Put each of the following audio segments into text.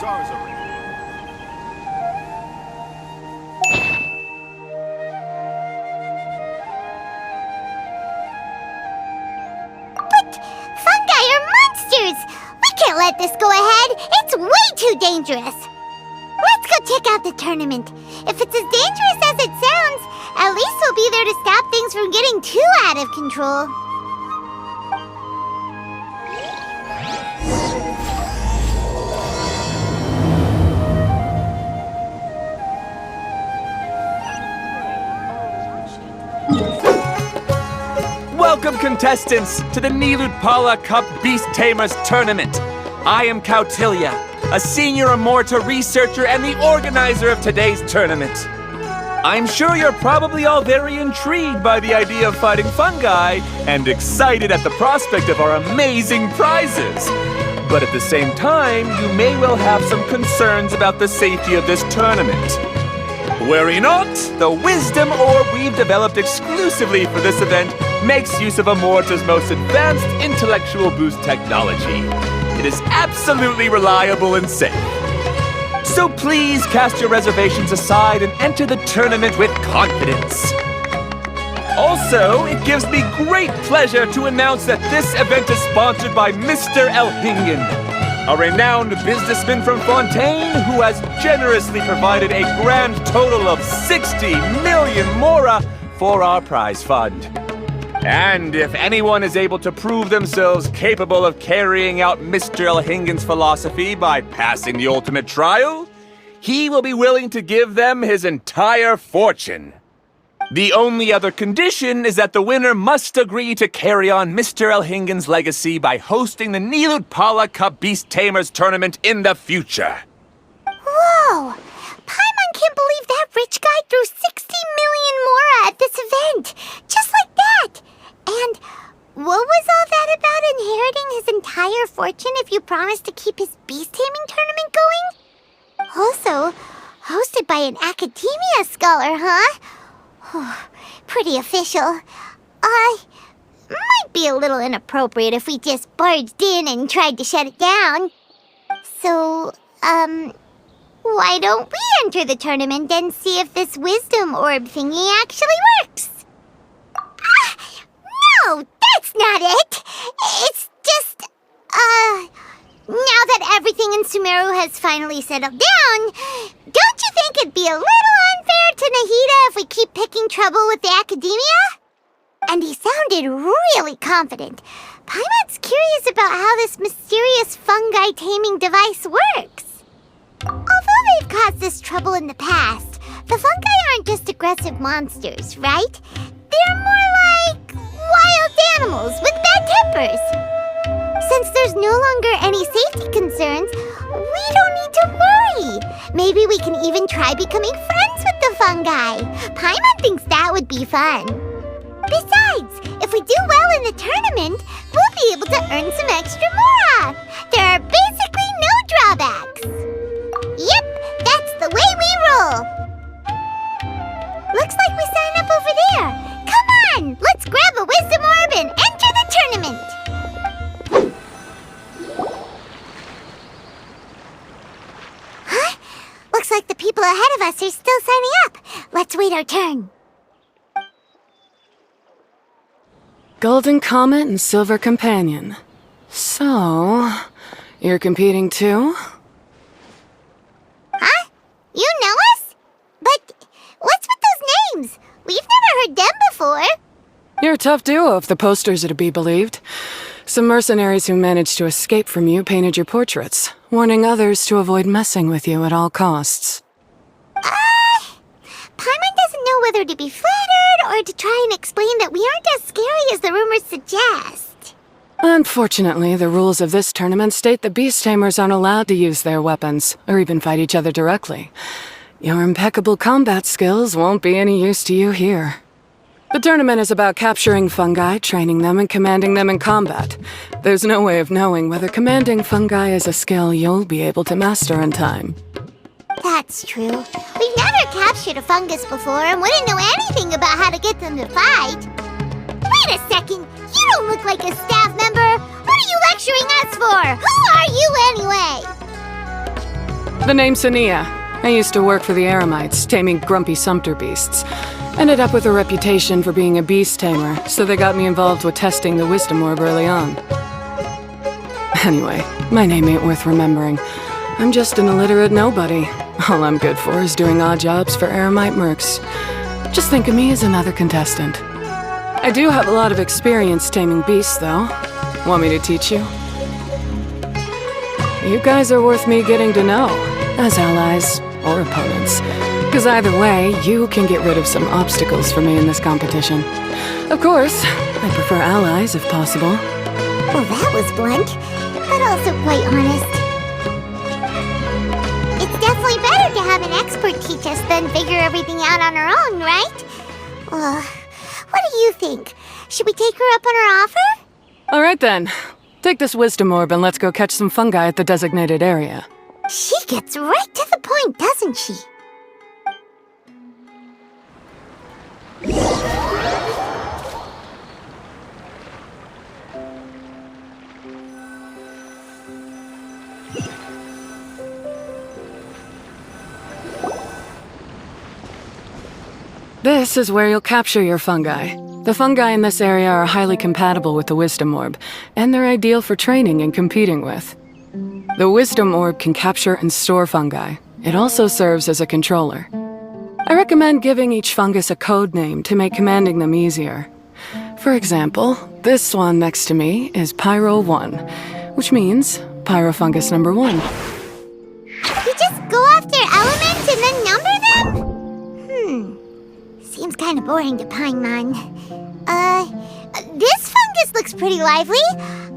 stars already. But fungi are monsters! We can't let this go ahead. It's way too dangerous. Let's go check out the tournament. If it's as dangerous as it sounds, at least we'll be there to stop things from getting too out of control. Welcome, contestants, to the Nilutpala Cup Beast Tamers Tournament. I am Kautilya, a senior Amorta researcher and the organizer of today's tournament. I'm sure you're probably all very intrigued by the idea of fighting fungi and excited at the prospect of our amazing prizes. But at the same time, you may well have some concerns about the safety of this tournament. Worry not, the Wisdom Orb we've developed exclusively for this event makes use of Amorta's most advanced intellectual boost technology. It is absolutely reliable and safe. So please cast your reservations aside and enter the tournament with confidence. Also, it gives me great pleasure to announce that this event is sponsored by Mr. Elhingen, a renowned businessman from Fontaine who has generously provided a grand total of 60 million mora for our prize fund. And if anyone is able to prove themselves capable of carrying out Mr. Elhingen's philosophy by passing the ultimate trial, he will be willing to give them his entire fortune. The only other condition is that the winner must agree to carry on Mr. Elhingen's legacy by hosting the Nilutpala Cup Beast Tamers Tournament in the future. Whoa! Paimon can't believe that rich guy threw 60 million mora at this event! Just like that! And what was all that about inheriting his entire fortune if you promised to keep his beast taming tournament going? Also, hosted by an academia scholar, huh? Pretty official. Might be a little inappropriate if we just barged in and tried to shut it down. So, why don't we enter the tournament and see if this wisdom orb thingy actually works? No, that's not it! It's just, now that everything in Sumeru has finally settled down, don't you think it'd be a little unfair to Nahida if we keep picking trouble with the academia? And he sounded really confident. Paimon's curious about how this mysterious fungi taming device works. Although they've caused us trouble in the past, the fungi aren't just aggressive monsters, right? They're more like wild animals with bad tempers. Since there's no longer any safety concerns, we don't need to worry. Maybe we can even try becoming friends with the fungi. Paimon thinks that would be fun. Besides, if we do well in the tournament, we'll be able to earn some extra mora. There are basically no drawbacks. Yep, that's the way we roll. Looks like we sign up over there. Come on, let's grab a wisdom orb and enter the tournament. Huh? Looks like the people ahead of us are still signing up. Let's wait our turn. Golden Comet and Silver Companion. So, you're competing too? Huh? You know us? But what's with those names? We've never heard them before. You're a tough duo if the posters are to be believed. Some mercenaries who managed to escape from you painted your portraits, warning others to avoid messing with you at all costs. Paimon doesn't know whether to be flattered or to try and explain that we aren't as scary as the rumors suggest. Unfortunately, the rules of this tournament state that beast tamers aren't allowed to use their weapons, or even fight each other directly. Your impeccable combat skills won't be any use to you here. The tournament is about capturing fungi, training them, and commanding them in combat. There's no way of knowing whether commanding fungi is a skill you'll be able to master in time. That's true. We've never captured a fungus before and wouldn't know anything about how to get them to fight. Wait a second! You don't look like a staff member! What are you lecturing us for? Who are you anyway? The name's Sania. I used to work for the Eremites, taming grumpy sumpter beasts. Ended up with a reputation for being a beast tamer, so they got me involved with testing the wisdom orb early on. Anyway, my name ain't worth remembering. I'm just an illiterate nobody. All I'm good for is doing odd jobs for Eremite mercs. Just think of me as another contestant. I do have a lot of experience taming beasts, though. Want me to teach you? You guys are worth me getting to know, as allies or opponents. Because either way, you can get rid of some obstacles for me in this competition. Of course, I prefer allies if possible. Well, that was blunt, but also quite honest. It's definitely better to have an expert teach us than figure everything out on our own, right? What do you think? Should we take her up on her offer? All right then. Take this wisdom orb and let's go catch some fungi at the designated area. She gets right to the point, doesn't she? This is where you'll capture your fungi. The fungi in this area are highly compatible with the wisdom orb, and they're ideal for training and competing with. The wisdom orb can capture and store fungi. It also serves as a controller. I recommend giving each fungus a code name to make commanding them easier. For example, this one next to me is Pyro 1, which means Pyrofungus number 1. You just go after elements and then number them? Seems kind of boring to Paimon. This fungus looks pretty lively.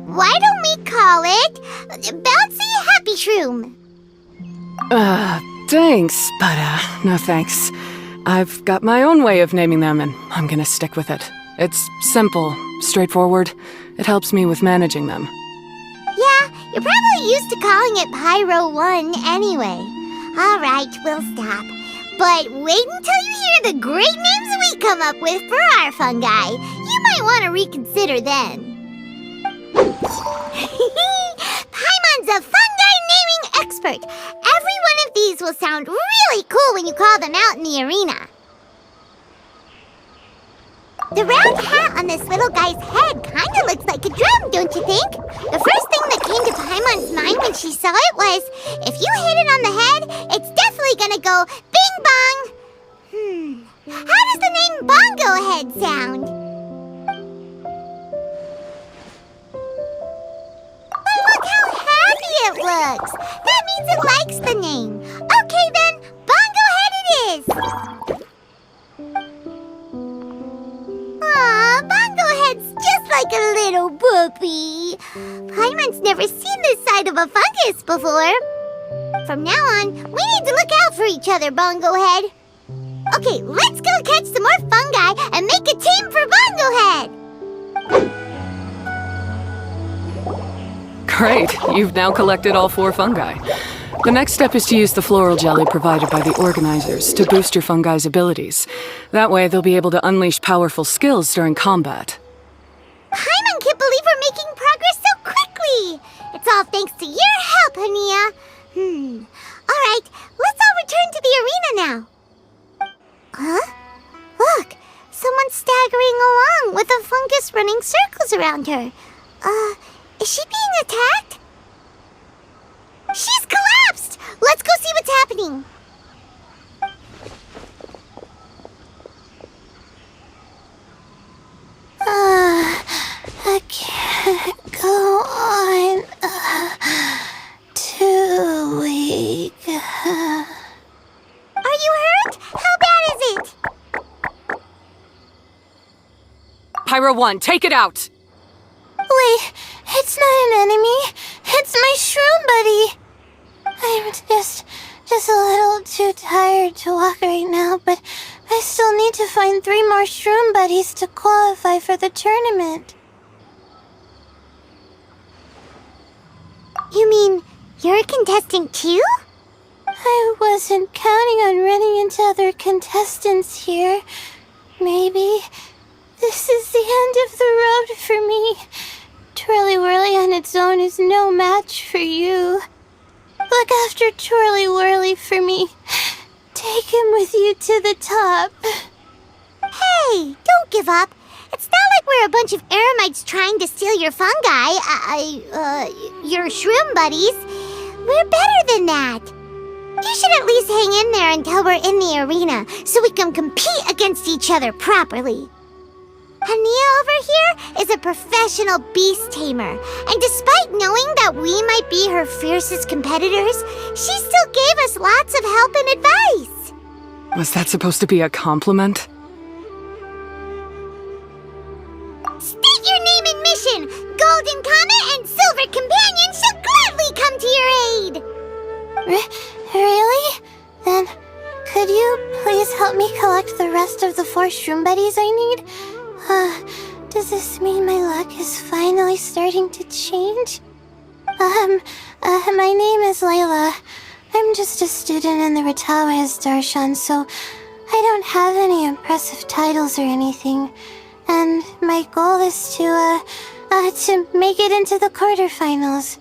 Why don't we call it Bouncy Happy Shroom? Thanks, but no thanks. I've got my own way of naming them, and I'm gonna stick with it. It's simple, straightforward. It helps me with managing them. Yeah, you're probably used to calling it Pyro 1 anyway. All right, we'll stop. But wait until you hear the great names we come up with for our fungi. You might want to reconsider then. Paimon's a fungi naming expert. Every one of these will sound really cool when you call them out in the arena. The round hat on this little guy's head kind of looks like a drum, don't you think? The first thing that came to Paimon's mind when she saw it was, if you hit it on the head, it's definitely gonna go bing bong. How does the name Bongo Head sound? But look how happy it looks. That means it likes the name. Okay then, Bongo Head it is. Aw, Bongo Head's just like a little puppy. Paimon's never seen this side of a fungus before. From now on, we need to look out for each other, Bongo Head. Okay, let's go catch some more fungi and make a team for Bongo Head. Great, you've now collected all 4 fungi. The next step is to use the floral jelly provided by the organizers to boost your fungi's abilities. That way, they'll be able to unleash powerful skills during combat. Paimon can't believe we're making progress so quickly. It's all thanks to your help, Hania. All right, let's all return to the arena now. Huh? Look, someone's staggering along with a fungus running circles around her. Is she being attacked? She's collapsed! Let's go see what's happening. I can't go on. Too weak. Are you hurt? How bad is it? Pyro 1, take it out! Wait, it's not an enemy. It's my shroom buddy. I'm just a little too tired to walk right now, but I still need to find 3 more shroom buddies to qualify for the tournament. You mean you're a contestant too? I wasn't counting on running into other contestants here. Maybe this is the end of the road for me. Twirly Whirly on its own is no match for you. But Look after Twirly Whirly for me. Take him with you to the top. Hey, don't give up. It's not like we're a bunch of eremites trying to steal your fungi, your shroom buddies. We're better than that. You should at least hang in there until we're in the arena, so we can compete against each other properly. Hania over here is a professional beast tamer, and despite knowing that we might be her fiercest competitors, she still gave us lots of help and advice. Was that supposed to be a compliment? State your name and mission! Golden Comet and Silver Companion shall gladly come to your aid! Really? Then, could you please help me collect the rest of the 4 shroom buddies I need? Does this mean my luck is finally starting to change? My name is Layla. I'm just a student in the Ratawa's Darshan, so I don't have any impressive titles or anything. And my goal is to make it into the quarterfinals.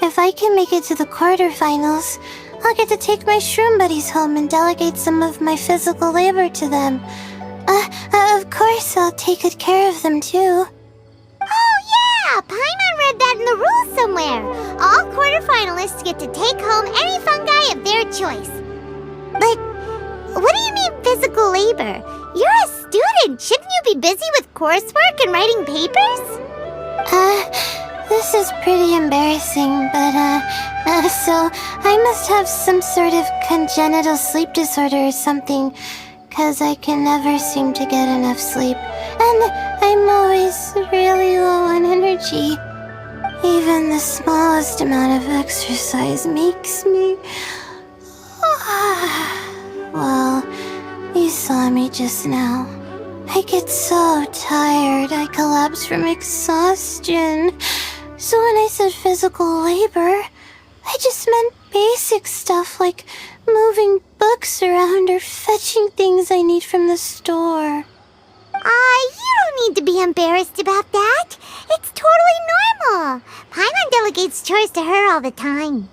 If I can make it to the quarterfinals, I'll get to take my shroom buddies home and delegate some of my physical labor to them. Of course, I'll take good care of them too. Oh yeah! Paimon read that in the rules somewhere. All quarterfinalists get to take home any fungi of their choice. But what do you mean physical labor? You're a student. Shouldn't you be busy with coursework and writing papers? This is pretty embarrassing, but, so I must have some sort of congenital sleep disorder or something, 'cause I can never seem to get enough sleep, and I'm always really low on energy. Even the smallest amount of exercise makes me... Well, you saw me just now. I get so tired, I collapse from exhaustion. So when I said physical labor, I just meant basic stuff like moving books around or fetching things I need from the store. You don't need to be embarrassed about that. It's totally normal. Paimon delegates chores to her all the time.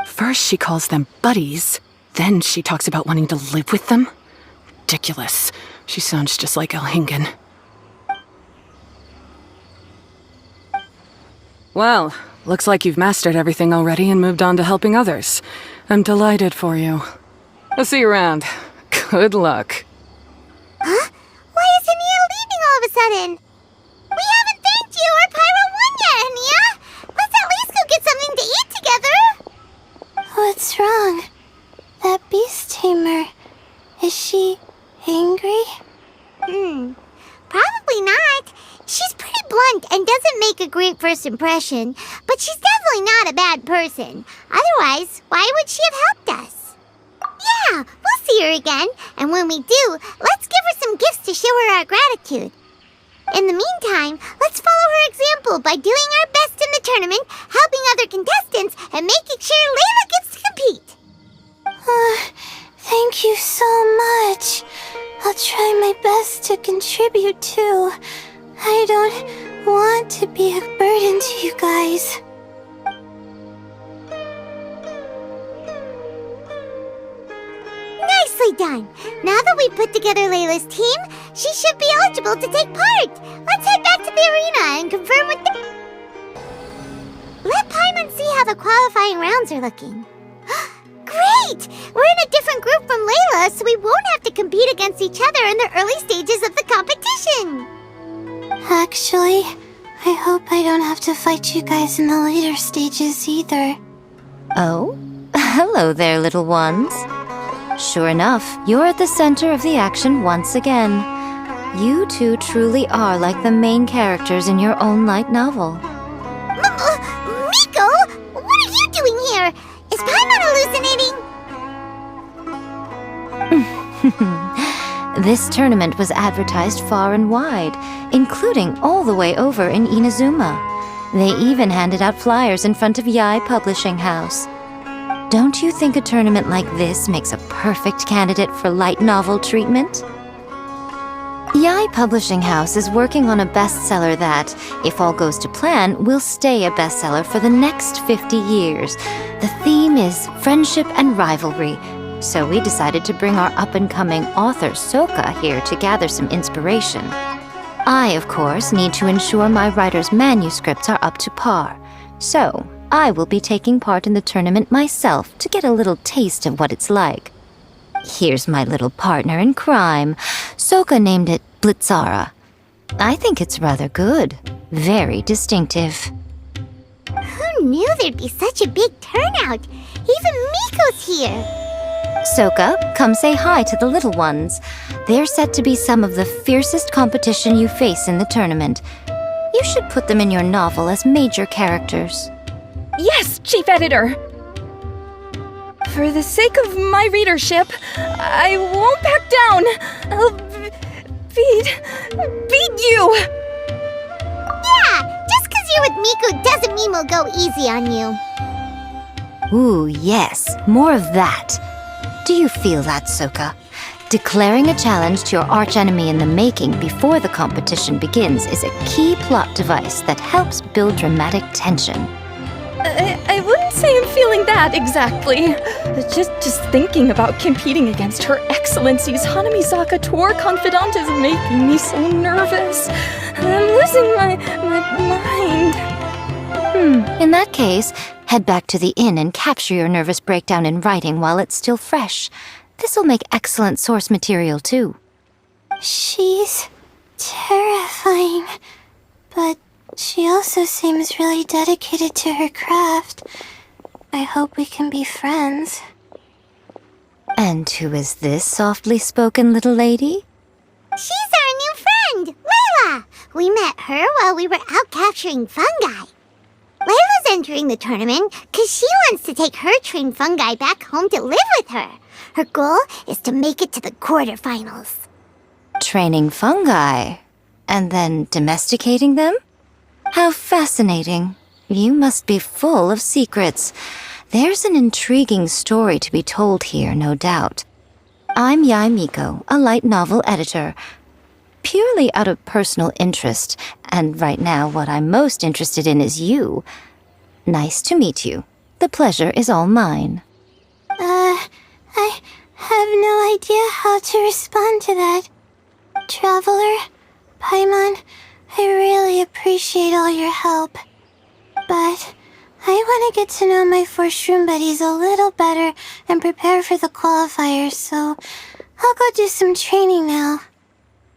First she calls them buddies, then she talks about wanting to live with them? Ridiculous. She sounds just like Elhingen. Well, looks like you've mastered everything already and moved on to helping others. I'm delighted for you. I'll see you around. Good luck. Huh? Why is Hania leaving all of a sudden? We haven't thanked you or Pyro won yet, Hania! Let's at least go get something to eat together! What's wrong? That beast tamer... Is she... angry? Probably not. She's pretty blunt and doesn't make a great first impression, but she's definitely not a bad person. Otherwise, why would she have helped us? Yeah, we'll see her again, and when we do, let's give her some gifts to show her our gratitude. In the meantime, let's follow her example by doing our best in the tournament, helping other contestants, and making sure Layla gets to compete. Thank you so much. I'll try my best to contribute too. I don't want to be a burden to you guys. Nicely done. Now that we've put together Layla's team, she should be eligible to take part. Let's head back to the arena and confirm with the... Let Paimon see how the qualifying rounds are looking. Great! We're in a different group from Layla, so we won't have to compete against each other in the early stages of the competition. Actually, I hope I don't have to fight you guys in the later stages either. Oh? Hello there, little ones. Sure enough, you're at the center of the action once again. You two truly are like the main characters in your own light novel. Miko? What are you doing here? Is Paimon hallucinating? This tournament was advertised far and wide, including all the way over in Inazuma. They even handed out flyers in front of Yae Publishing House. Don't you think a tournament like this makes a perfect candidate for light novel treatment? Yae My publishing house is working on a bestseller that, if all goes to plan, will stay a bestseller for the next 50 years. The theme is friendship and rivalry, so we decided to bring our up-and-coming author Soka here to gather some inspiration. I, of course, need to ensure my writer's manuscripts are up to par, so I will be taking part in the tournament myself to get a little taste of what it's like. Here's my little partner in crime. Soka named it Blitzara. I think it's rather good. Very distinctive. Who knew there'd be such a big turnout? Even Miko's here. Soka, come say hi to the little ones. They're set to be some of the fiercest competition you face in the tournament. You should put them in your novel as major characters. Yes, Chief Editor! For the sake of my readership, I won't back down. I'll beat you! Yeah, just 'cause you're with Miko doesn't mean we'll go easy on you. Ooh, yes, more of that. Do you feel that, Soka? Declaring a challenge to your archenemy in the making before the competition begins is a key plot device that helps build dramatic tension. I wouldn't say I'm feeling that exactly. Just thinking about competing against Her Excellency's Hanamizaka tour confidant is making me so nervous. I'm losing my mind. In that case, head back to the inn and capture your nervous breakdown in writing while it's still fresh. This'll make excellent source material, too. She's terrifying, but she also seems really dedicated to her craft. I hope we can be friends. And who is this softly spoken little lady? She's our new friend, Layla! We met her while we were out capturing fungi. Layla's entering the tournament because she wants to take her trained fungi back home to live with her. Her goal is to make it to the quarterfinals. Training fungi, and then domesticating them? How fascinating. You must be full of secrets. There's an intriguing story to be told here, no doubt. I'm Yae Miko, a light novel editor. Purely out of personal interest, and right now what I'm most interested in is you. Nice to meet you. The pleasure is all mine. I have no idea how to respond to that. Traveler, Paimon, I really appreciate all your help. But I want to get to know my 4 shroom buddies a little better and prepare for the qualifiers, so I'll go do some training now.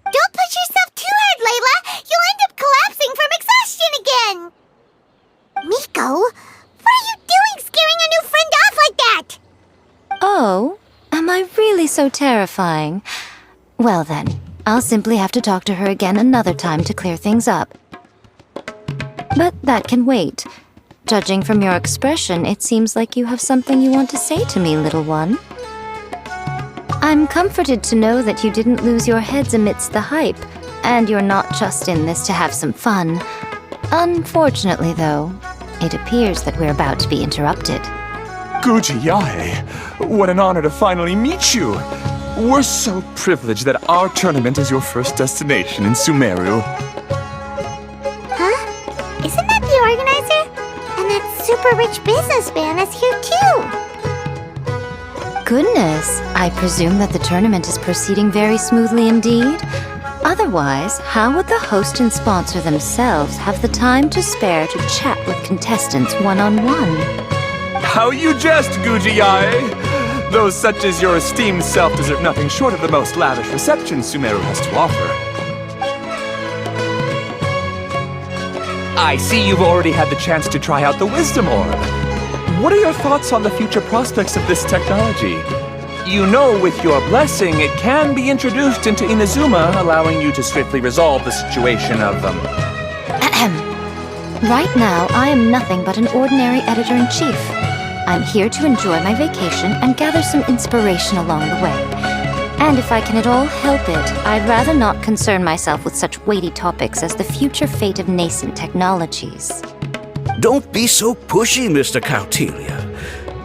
Don't push yourself too hard, Layla! You'll end up collapsing from exhaustion again! Miko, what are you doing scaring a new friend off like that? Oh, am I really so terrifying? Well then, I'll simply have to talk to her again another time to clear things up. But that can wait. Judging from your expression, it seems like you have something you want to say to me, little one. I'm comforted to know that you didn't lose your heads amidst the hype, and you're not just in this to have some fun. Unfortunately, though, it appears that we're about to be interrupted. Guji Yae, what an honor to finally meet you. We're so privileged that our tournament is your first destination in Sumeru. Huh? Isn't that the organizer? And that super rich businessman is here too. Goodness, I presume that the tournament is proceeding very smoothly indeed. Otherwise, how would the host and sponsor themselves have the time to spare to chat with contestants one-on-one? How you jest, Guji Yae! Those such as your esteemed self deserve nothing short of the most lavish reception Sumeru has to offer. I see you've already had the chance to try out the Wisdom Orb. What are your thoughts on the future prospects of this technology? You know, with your blessing, it can be introduced into Inazuma, allowing you to swiftly resolve the situation of, Right now, I am nothing but an ordinary editor-in-chief. I'm here to enjoy my vacation and gather some inspiration along the way. And if I can at all help it, I'd rather not concern myself with such weighty topics as the future fate of nascent technologies. Don't be so pushy, Mr. Kautelia.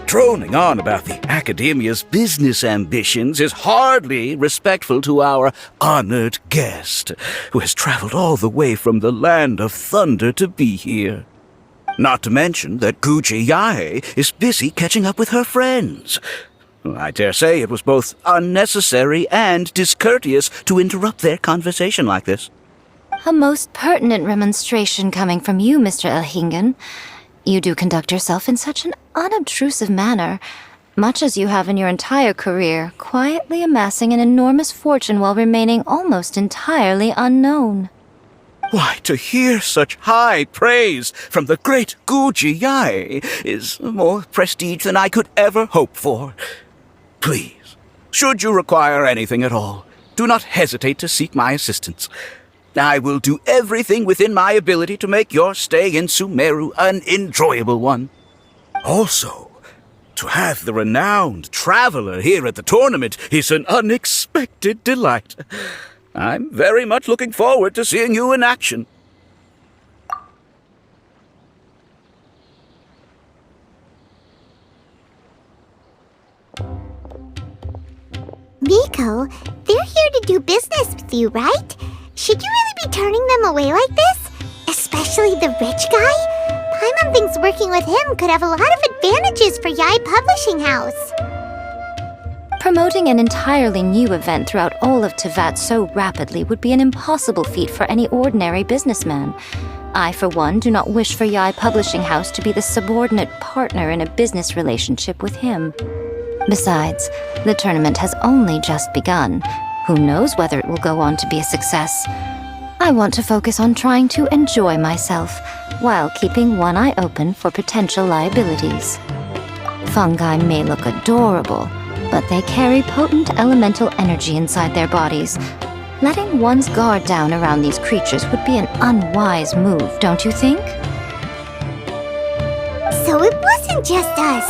Droning on about the Academia's business ambitions is hardly respectful to our honored guest, who has traveled all the way from the land of thunder to be here. Not to mention that Guji Yae is busy catching up with her friends. I dare say it was both unnecessary and discourteous to interrupt their conversation like this. A most pertinent remonstration coming from you, Mr. Elhingen. You do conduct yourself in such an unobtrusive manner, much as you have in your entire career, quietly amassing an enormous fortune while remaining almost entirely unknown. Why, to hear such high praise from the great Guji Yae is more prestige than I could ever hope for. Please, should you require anything at all, do not hesitate to seek my assistance. I will do everything within my ability to make your stay in Sumeru an enjoyable one. Also, to have the renowned traveler here at the tournament is an unexpected delight. I'm very much looking forward to seeing you in action. Miko, they're here to do business with you, right? Should you really be turning them away like this? Especially the rich guy? Paimon thinks working with him could have a lot of advantages for Yae Publishing House. Promoting an entirely new event throughout all of Teyvat so rapidly would be an impossible feat for any ordinary businessman. I, for one, do not wish for Yae Publishing House to be the subordinate partner in a business relationship with him. Besides, the tournament has only just begun. Who knows whether it will go on to be a success? I want to focus on trying to enjoy myself, while keeping one eye open for potential liabilities. Fungi may look adorable, but they carry potent elemental energy inside their bodies. Letting one's guard down around these creatures would be an unwise move, don't you think? So it wasn't just us.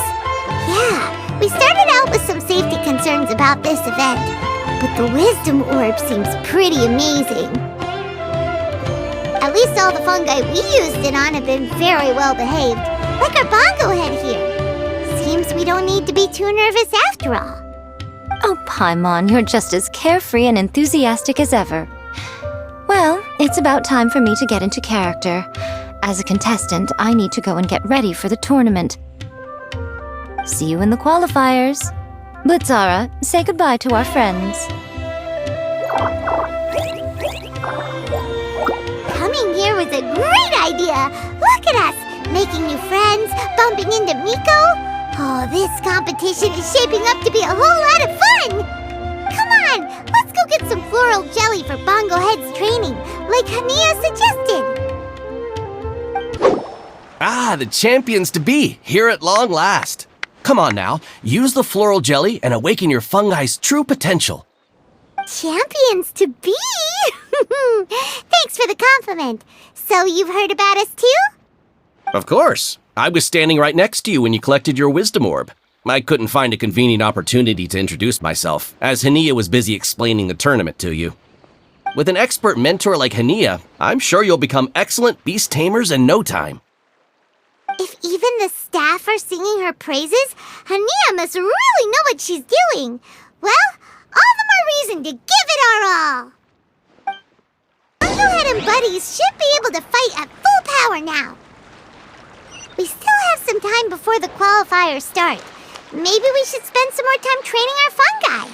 Yeah, we started out with some safety concerns about this event, but the wisdom orb seems pretty amazing. At least all the fungi we used it on have been very well behaved, like our bongo head here. Seems we don't need to be too nervous after all. Oh, Paimon, you're just as carefree and enthusiastic as ever. Well, it's about time for me to get into character. As a contestant, I need to go and get ready for the tournament. See you in the qualifiers. Blitzara, say goodbye to our friends. Coming here was a great idea. Look at us, making new friends, bumping into Miko. Oh, this competition is shaping up to be a whole lot of fun! Come on, let's go get some floral jelly for Bongo Head's training, like Hania suggested. Ah, the champions to be, here at long last. Come on now, use the floral jelly and awaken your fungi's true potential. Champions to be? Thanks for the compliment. So you've heard about us too? Of course. I was standing right next to you when you collected your wisdom orb. I couldn't find a convenient opportunity to introduce myself, as Hania was busy explaining the tournament to you. With an expert mentor like Hania, I'm sure you'll become excellent beast tamers in no time. If even the staff are singing her praises, Hania must really know what she's doing. Well, all the more reason to give it our all. Bongohead and buddies should be able to fight at full power now. We still have some time before the qualifiers start. Maybe we should spend some more time training our fungi.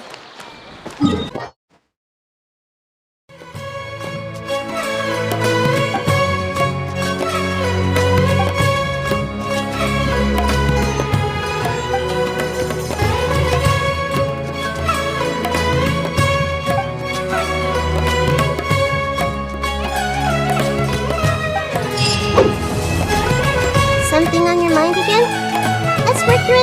Something on your mind again? Let's work through it.